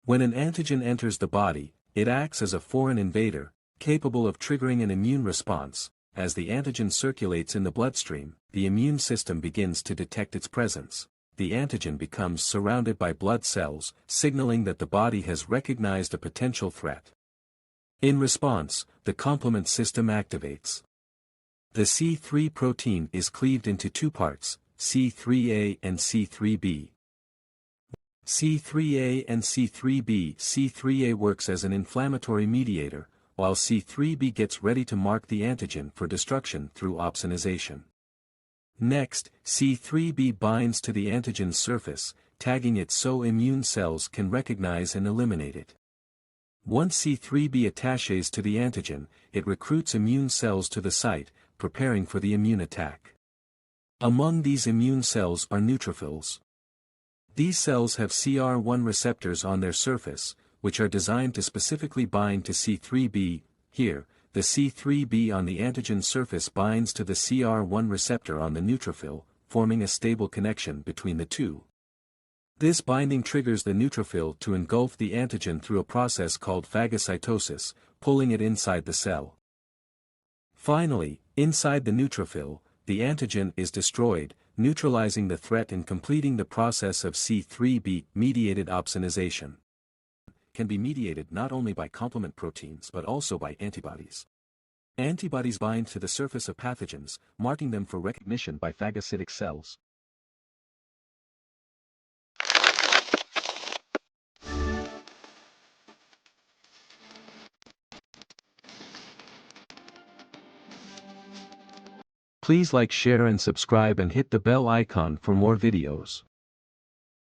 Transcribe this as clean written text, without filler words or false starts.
When an antigen enters the body, it acts as a foreign invader, capable of triggering an immune response. As the antigen circulates in the bloodstream, the immune system begins to detect its presence. The antigen becomes surrounded by blood cells, signaling that the body has recognized a potential threat. In response, the complement system activates. The C3 protein is cleaved into two parts, C3a and C3b. C3a and C3b. C3a works as an inflammatory mediator, while C3b gets ready to mark the antigen for destruction through opsonization. Next, C3b binds to the antigen's surface, tagging it so immune cells can recognize and eliminate it. Once C3b attaches to the antigen, it recruits immune cells to the site, preparing for the immune attack. Among these immune cells are neutrophils. These cells have CR1 receptors on their surface, which are designed to specifically bind to C3b. Here, the C3b on the antigen surface binds to the CR1 receptor on the neutrophil, forming a stable connection between the two. This binding triggers the neutrophil to engulf the antigen through a process called phagocytosis, pulling it inside the cell. Finally, inside the neutrophil, the antigen is destroyed, neutralizing the threat and completing the process of C3b mediated opsonization. Can be mediated not only by complement proteins but also by antibodies. Antibodies bind to the surface of pathogens, marking them for recognition by phagocytic cells. Please like, share and subscribe and hit the bell icon for more videos.